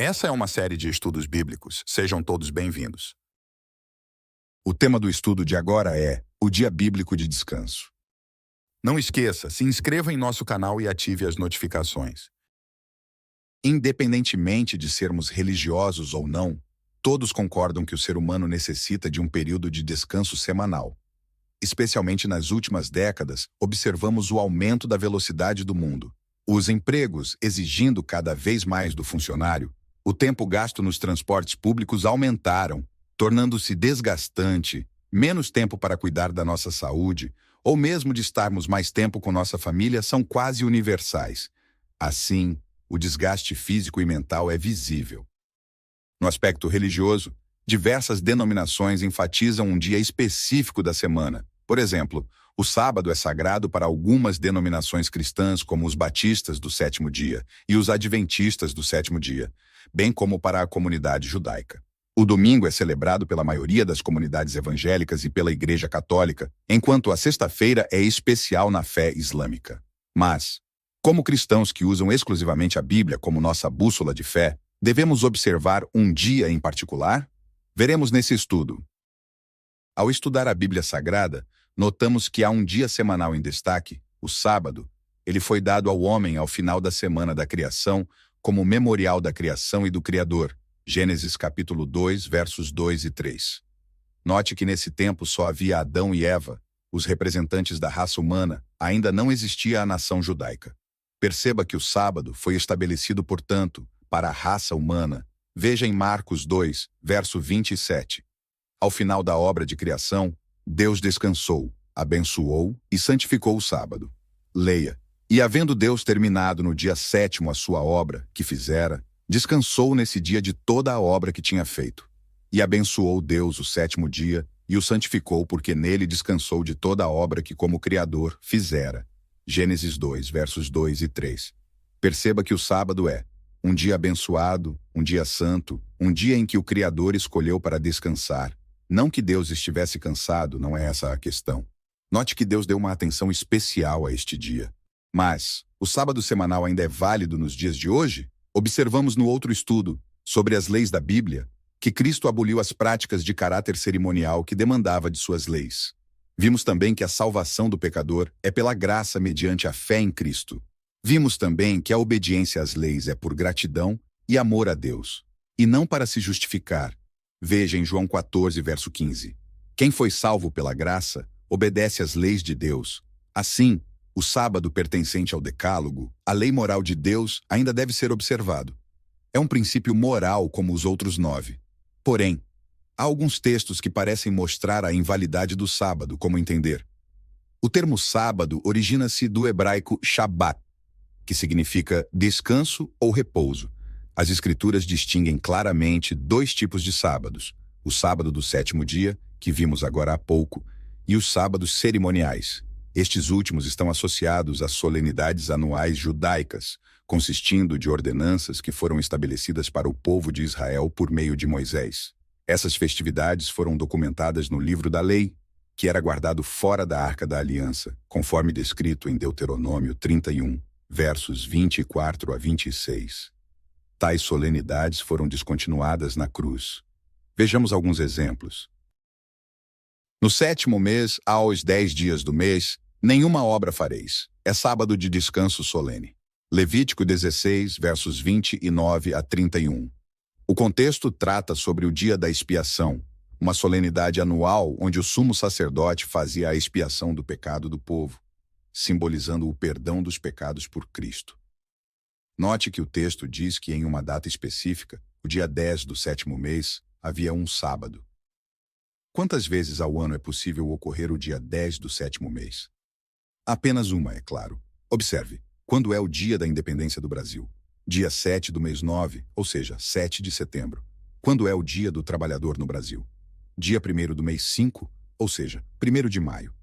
Essa é uma série de estudos bíblicos. Sejam todos bem-vindos. O tema do estudo de agora é o Dia Bíblico de Descanso. Não esqueça, se inscreva em nosso canal e ative as notificações. Independentemente de sermos religiosos ou não, todos concordam que o ser humano necessita de um período de descanso semanal. Especialmente nas últimas décadas, observamos o aumento da velocidade do mundo. Os empregos exigindo cada vez mais do funcionário, o tempo gasto nos transportes públicos aumentaram, tornando-se desgastante, menos tempo para cuidar da nossa saúde, ou mesmo de estarmos mais tempo com nossa família são quase universais. Assim, o desgaste físico e mental é visível. No aspecto religioso, diversas denominações enfatizam um dia específico da semana. Por exemplo, o sábado é sagrado para algumas denominações cristãs, como os batistas do sétimo dia e os adventistas do sétimo dia, bem como para a comunidade judaica. O domingo é celebrado pela maioria das comunidades evangélicas e pela Igreja Católica, enquanto a sexta-feira é especial na fé islâmica. Mas, como cristãos que usam exclusivamente a Bíblia como nossa bússola de fé, devemos observar um dia em particular? Veremos nesse estudo. Ao estudar a Bíblia Sagrada, notamos que há um dia semanal em destaque, o sábado. Ele foi dado ao homem ao final da semana da criação, como memorial da criação e do Criador. Gênesis capítulo 2, versos 2 e 3. Note que nesse tempo só havia Adão e Eva, os representantes da raça humana, ainda não existia a nação judaica. Perceba que o sábado foi estabelecido, portanto, para a raça humana. Veja em Marcos 2, verso 27. Ao final da obra de criação, Deus descansou, abençoou e santificou o sábado. Leia. E havendo Deus terminado no dia sétimo a sua obra, que fizera, descansou nesse dia de toda a obra que tinha feito. E abençoou Deus o sétimo dia e o santificou, porque nele descansou de toda a obra que como Criador fizera. Gênesis 2, versos 2 e 3. Perceba que o sábado é um dia abençoado, um dia santo, um dia em que o Criador escolheu para descansar. Não que Deus estivesse cansado, não é essa a questão. Note que Deus deu uma atenção especial a este dia. Mas, o sábado semanal ainda é válido nos dias de hoje? Observamos no outro estudo, sobre as leis da Bíblia, que Cristo aboliu as práticas de caráter cerimonial que demandava de suas leis. Vimos também que a salvação do pecador é pela graça mediante a fé em Cristo. Vimos também que a obediência às leis é por gratidão e amor a Deus, e não para se justificar. Veja em João 14, verso 15. Quem foi salvo pela graça, obedece às leis de Deus. Assim, o sábado pertencente ao Decálogo, a lei moral de Deus, ainda deve ser observado. É um princípio moral como os outros 9. Porém, há alguns textos que parecem mostrar a invalidade do sábado, como entender. O termo sábado origina-se do hebraico Shabbat, que significa descanso ou repouso. As Escrituras distinguem claramente dois tipos de sábados: o sábado do sétimo dia, que vimos agora há pouco, e os sábados cerimoniais. Estes últimos estão associados às solenidades anuais judaicas, consistindo de ordenanças que foram estabelecidas para o povo de Israel por meio de Moisés. Essas festividades foram documentadas no livro da lei, que era guardado fora da Arca da Aliança, conforme descrito em Deuteronômio 31, versos 24 a 26. Tais solenidades foram descontinuadas na cruz. Vejamos alguns exemplos. No sétimo mês, aos 10 dias do mês, nenhuma obra fareis. É sábado de descanso solene. Levítico 16, versos 29 a 31. O contexto trata sobre o dia da expiação, uma solenidade anual onde o sumo sacerdote fazia a expiação do pecado do povo, simbolizando o perdão dos pecados por Cristo. Note que o texto diz que em uma data específica, o dia 10 do sétimo mês, havia um sábado. Quantas vezes ao ano é possível ocorrer o dia 10 do sétimo mês? Apenas uma, é claro. Observe, quando é o dia da independência do Brasil? Dia 7 do mês 9, ou seja, 7 de setembro. Quando é o dia do trabalhador no Brasil? Dia 1º do mês 5, ou seja, 1º de maio.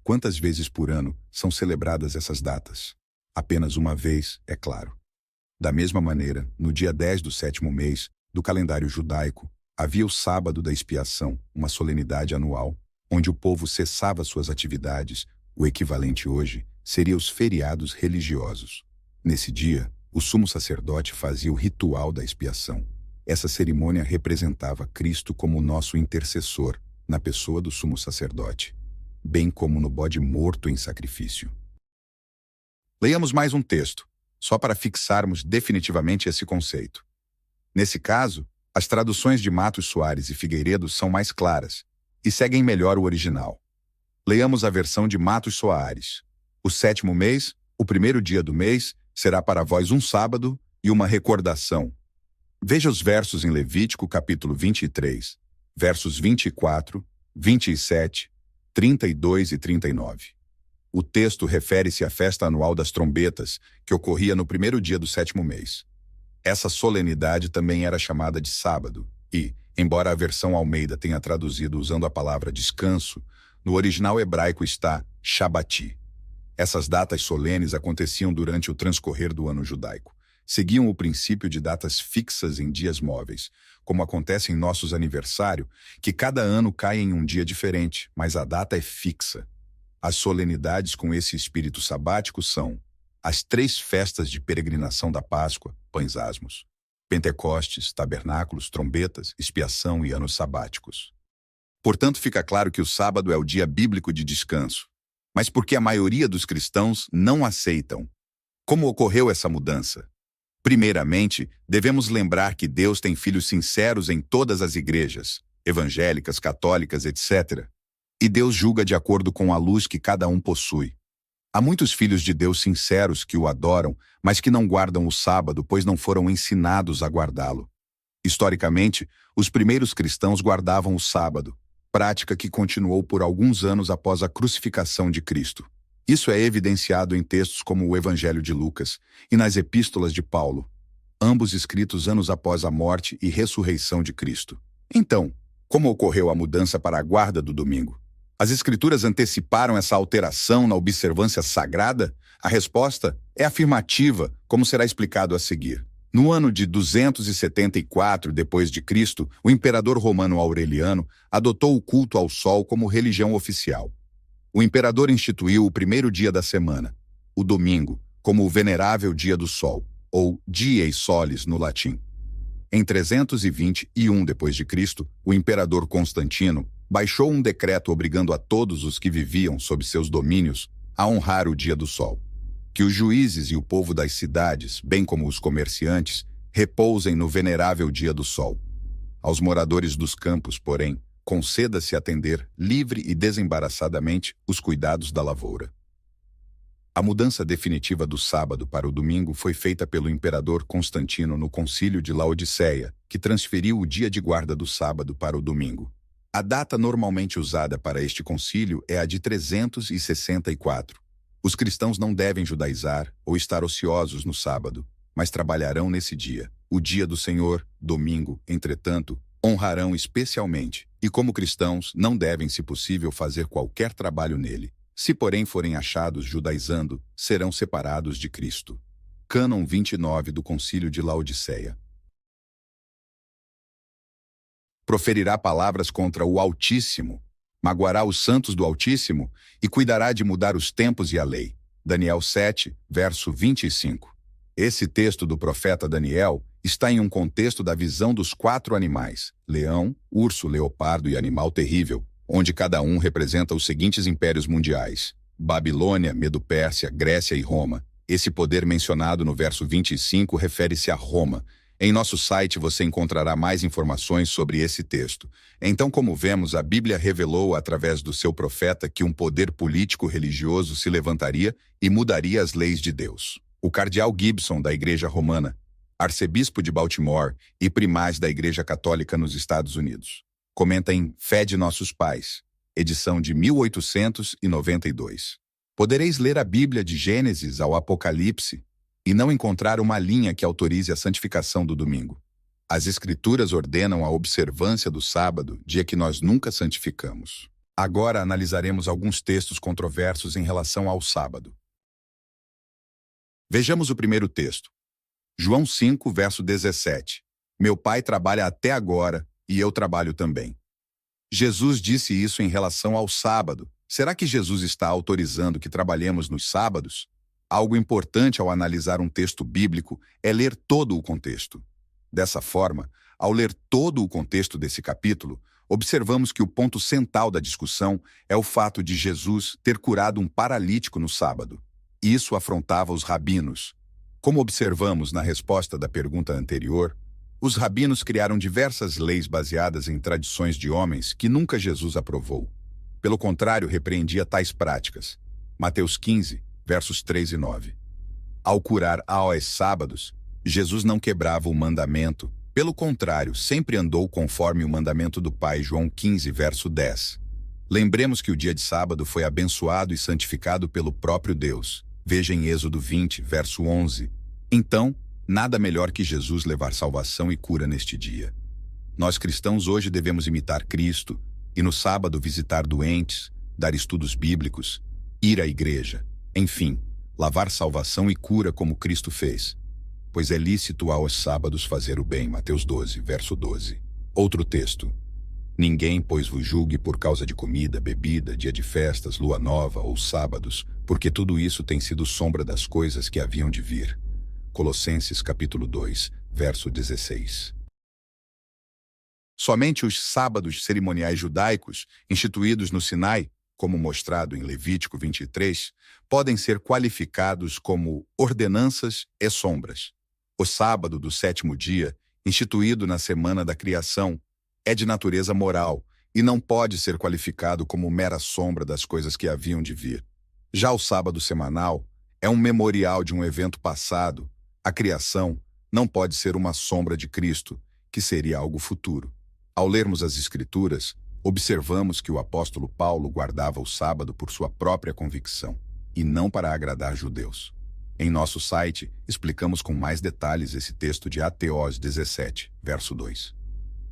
Quantas vezes por ano são celebradas essas datas? Apenas uma vez, é claro. Da mesma maneira, no dia 10 do sétimo mês, do calendário judaico, havia o sábado da expiação, uma solenidade anual, onde o povo cessava suas atividades. O equivalente hoje seria os feriados religiosos. Nesse dia, O sumo sacerdote fazia o ritual da expiação. Essa cerimônia representava Cristo como o nosso intercessor, na pessoa do sumo sacerdote, bem como no bode morto em sacrifício. Leiamos mais um texto, só para fixarmos definitivamente esse conceito. Nesse caso, as traduções de Matos Soares e Figueiredo são mais claras e seguem melhor o original. Leamos a versão de Matos Soares. O 7º mês, o primeiro dia do mês, será para vós um sábado e uma recordação. Veja os versos em Levítico capítulo 23, versos 24, 27, 32 e 39. O texto refere-se à festa anual das trombetas, que ocorria no primeiro dia do 7º mês. Essa solenidade também era chamada de sábado e, embora a versão Almeida tenha traduzido usando a palavra descanso, no original hebraico está Shabati. Essas datas solenes aconteciam durante o transcorrer do ano judaico. Seguiam o princípio de datas fixas em dias móveis, como acontece em nossos aniversários, que cada ano cai em um dia diferente, mas a data é fixa. As solenidades com esse espírito sabático são as 3 festas de peregrinação da Páscoa, pães asmos, Pentecostes, tabernáculos, trombetas, expiação e anos sabáticos. Portanto, fica claro que o sábado é o dia bíblico de descanso. Mas por que a maioria dos cristãos não aceitam? Como ocorreu essa mudança? Primeiramente, devemos lembrar que Deus tem filhos sinceros em todas as igrejas, evangélicas, católicas, etc. E Deus julga de acordo com a luz que cada um possui. Há muitos filhos de Deus sinceros que o adoram, mas que não guardam o sábado, pois não foram ensinados a guardá-lo. Historicamente, os primeiros cristãos guardavam o sábado, prática que continuou por alguns anos após a crucificação de Cristo. Isso é evidenciado em textos como o Evangelho de Lucas e nas epístolas de Paulo, ambos escritos anos após a morte e ressurreição de Cristo. Então, como ocorreu a mudança para a guarda do domingo? As Escrituras anteciparam essa alteração na observância sagrada? A resposta é afirmativa, como será explicado a seguir. No ano de 274 d.C., o imperador romano Aureliano adotou o culto ao sol como religião oficial. O imperador instituiu o primeiro dia da semana, o domingo, como o venerável dia do sol, ou dies solis no latim. Em 321 d.C., o imperador Constantino baixou um decreto obrigando a todos os que viviam sob seus domínios a honrar o dia do sol. Que os juízes e o povo das cidades, bem como os comerciantes, repousem no venerável dia do sol. Aos moradores dos campos, porém, conceda-se atender, livre e desembaraçadamente, os cuidados da lavoura. A mudança definitiva do sábado para o domingo foi feita pelo imperador Constantino no Concílio de Laodiceia, que transferiu o dia de guarda do sábado para o domingo. A data normalmente usada para este concílio é a de 364. Os cristãos não devem judaizar ou estar ociosos no sábado, mas trabalharão nesse dia. O dia do Senhor, domingo, entretanto, honrarão especialmente, e como cristãos não devem, se possível, fazer qualquer trabalho nele. Se, porém, forem achados judaizando, serão separados de Cristo. Cânon 29 do Concílio de Laodiceia. Proferirá palavras contra o Altíssimo, magoará os santos do Altíssimo e cuidará de mudar os tempos e a lei. Daniel 7, verso 25. Esse texto do profeta Daniel está em um contexto da visão dos 4 animais, leão, urso, leopardo e animal terrível, onde cada um representa os seguintes impérios mundiais: Babilônia, Medo-Pérsia, Grécia e Roma. Esse poder mencionado no verso 25 refere-se a Roma. Em nosso site você encontrará mais informações sobre esse texto. Então, como vemos, a Bíblia revelou através do seu profeta que um poder político-religioso se levantaria e mudaria as leis de Deus. O cardeal Gibson, da Igreja Romana, arcebispo de Baltimore e primaz da Igreja Católica nos Estados Unidos, comenta em Fé de Nossos Pais, edição de 1892. Podereis ler a Bíblia de Gênesis ao Apocalipse e não encontrar uma linha que autorize a santificação do domingo. As Escrituras ordenam a observância do sábado, dia que nós nunca santificamos. Agora analisaremos alguns textos controversos em relação ao sábado. Vejamos o primeiro texto. João 5, verso 17. Meu pai trabalha até agora e eu trabalho também. Jesus disse isso em relação ao sábado. Será que Jesus está autorizando que trabalhemos nos sábados? Algo importante ao analisar um texto bíblico é ler todo o contexto. Dessa forma, ao ler todo o contexto desse capítulo, observamos que o ponto central da discussão é o fato de Jesus ter curado um paralítico no sábado. Isso afrontava os rabinos. Como observamos na resposta da pergunta anterior, os rabinos criaram diversas leis baseadas em tradições de homens que nunca Jesus aprovou. Pelo contrário, repreendia tais práticas. Mateus 15, versos 3 e 9. Ao curar aos sábados, Jesus não quebrava o mandamento. Pelo contrário, sempre andou conforme o mandamento do Pai. João 15, verso 10. Lembremos que o dia de sábado foi abençoado e santificado pelo próprio Deus. Veja em Êxodo 20, verso 11. Então, nada melhor que Jesus levar salvação e cura neste dia. Nós cristãos hoje devemos imitar Cristo e no sábado visitar doentes, dar estudos bíblicos, ir à igreja, enfim, lavar salvação e cura como Cristo fez. Pois é lícito aos sábados fazer o bem. Mateus 12, verso 12. Outro texto. Ninguém, pois, vos julgue por causa de comida, bebida, dia de festas, lua nova ou sábados, porque tudo isso tem sido sombra das coisas que haviam de vir. Colossenses capítulo 2, verso 16. Somente os sábados cerimoniais judaicos, instituídos no Sinai, como mostrado em Levítico 23, podem ser qualificados como ordenanças e sombras. O sábado do sétimo dia, instituído na semana da criação, é de natureza moral e não pode ser qualificado como mera sombra das coisas que haviam de vir. Já o sábado semanal é um memorial de um evento passado. A criação não pode ser uma sombra de Cristo, que seria algo futuro. Ao lermos as Escrituras, observamos que o apóstolo Paulo guardava o sábado por sua própria convicção, e não para agradar judeus. Em nosso site, explicamos com mais detalhes esse texto de Ateós 17, verso 2.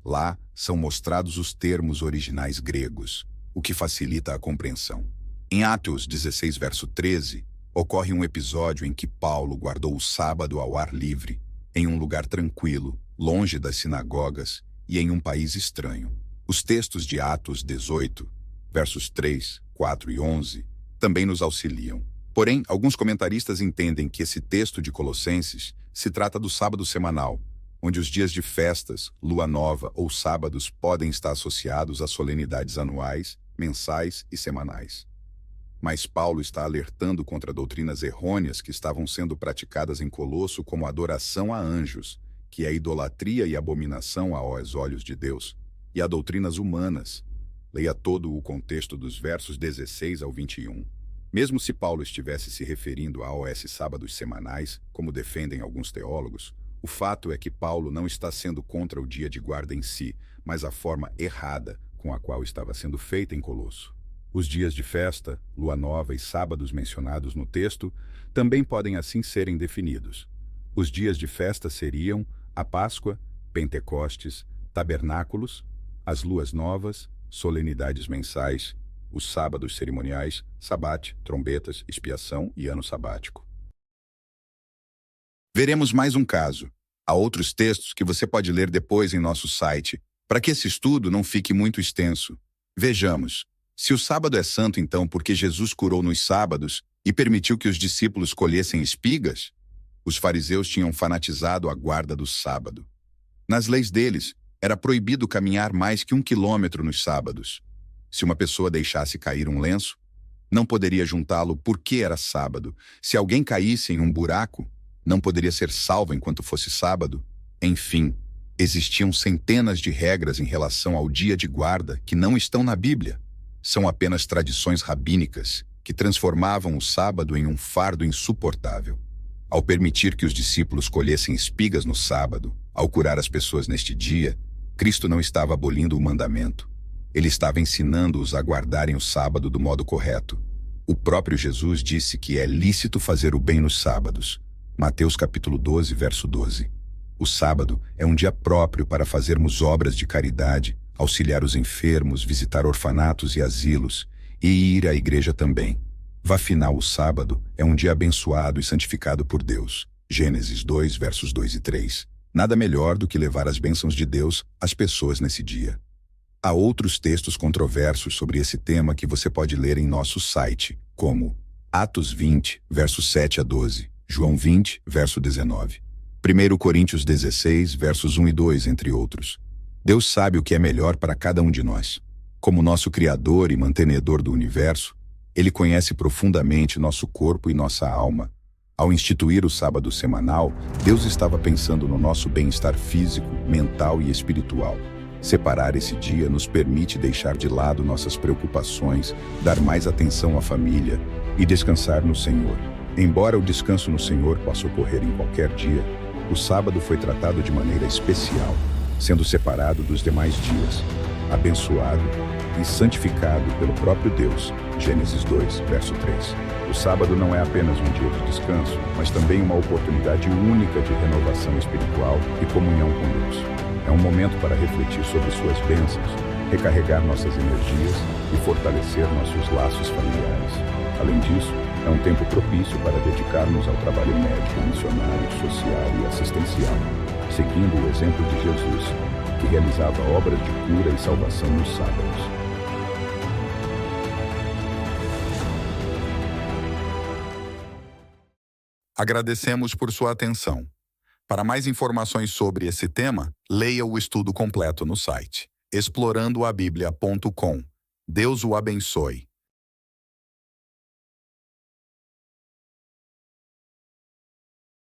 Lá são mostrados os termos originais gregos, o que facilita a compreensão. Em Atos 16, verso 13, ocorre um episódio em que Paulo guardou o sábado ao ar livre, em um lugar tranquilo, longe das sinagogas e em um país estranho. Os textos de Atos 18, versos 3, 4 e 11, também nos auxiliam. Porém, alguns comentaristas entendem que esse texto de Colossenses se trata do sábado semanal, onde os dias de festas, lua nova ou sábados podem estar associados a solenidades anuais, mensais e semanais. Mas Paulo está alertando contra doutrinas errôneas que estavam sendo praticadas em Colosso, como a adoração a anjos, que é idolatria e abominação aos olhos de Deus, e a doutrinas humanas. Leia todo o contexto dos versos 16 ao 21. Mesmo se Paulo estivesse se referindo aos sábados semanais, como defendem alguns teólogos, o fato é que Paulo não está sendo contra o dia de guarda em si, mas a forma errada com a qual estava sendo feita em Colosso. Os dias de festa, lua nova e sábados mencionados no texto também podem assim serem definidos. Os dias de festa seriam a Páscoa, Pentecostes, Tabernáculos, as luas novas, solenidades mensais, os sábados cerimoniais, sabate, trombetas, expiação e ano sabático. Veremos mais um caso. Há outros textos que você pode ler depois em nosso site, para que esse estudo não fique muito extenso. Vejamos. Se o sábado é santo, então, porque Jesus curou nos sábados e permitiu que os discípulos colhessem espigas? Os fariseus tinham fanatizado a guarda do sábado. Nas leis deles, era proibido caminhar mais que 1 quilômetro nos sábados. Se uma pessoa deixasse cair um lenço, não poderia juntá-lo porque era sábado. Se alguém caísse em um buraco, não poderia ser salvo enquanto fosse sábado. Enfim, existiam centenas de regras em relação ao dia de guarda que não estão na Bíblia. São apenas tradições rabínicas que transformavam o sábado em um fardo insuportável. Ao permitir que os discípulos colhessem espigas no sábado, ao curar as pessoas neste dia, Cristo não estava abolindo o mandamento. Ele estava ensinando-os a guardarem o sábado do modo correto. O próprio Jesus disse que é lícito fazer o bem nos sábados. Mateus capítulo 12, verso 12. O sábado é um dia próprio para fazermos obras de caridade, auxiliar os enfermos, visitar orfanatos e asilos, e ir à igreja também. Afinal, o sábado é um dia abençoado e santificado por Deus. Gênesis 2, versos 2 e 3. Nada melhor do que levar as bênçãos de Deus às pessoas nesse dia. Há outros textos controversos sobre esse tema que você pode ler em nosso site, como Atos 20, versos 7 a 12. João 20, verso 19. 1 Coríntios 16, versos 1 e 2, entre outros. Deus sabe o que é melhor para cada um de nós. Como nosso Criador e mantenedor do universo, Ele conhece profundamente nosso corpo e nossa alma. Ao instituir o sábado semanal, Deus estava pensando no nosso bem-estar físico, mental e espiritual. Separar esse dia nos permite deixar de lado nossas preocupações, dar mais atenção à família e descansar no Senhor. Embora o descanso no Senhor possa ocorrer em qualquer dia, o sábado foi tratado de maneira especial, sendo separado dos demais dias, abençoado e santificado pelo próprio Deus. Gênesis 2, verso 3. O sábado não é apenas um dia de descanso, mas também uma oportunidade única de renovação espiritual e comunhão com Deus. É um momento para refletir sobre suas bênçãos, recarregar nossas energias e fortalecer nossos laços familiares. Além disso, é um tempo propício para dedicarmos ao trabalho médico, missionário, social e assistencial, seguindo o exemplo de Jesus, que realizava obras de cura e salvação nos sábados. Agradecemos por sua atenção. Para mais informações sobre esse tema, leia o estudo completo no site explorandoabiblia.com. Deus o abençoe.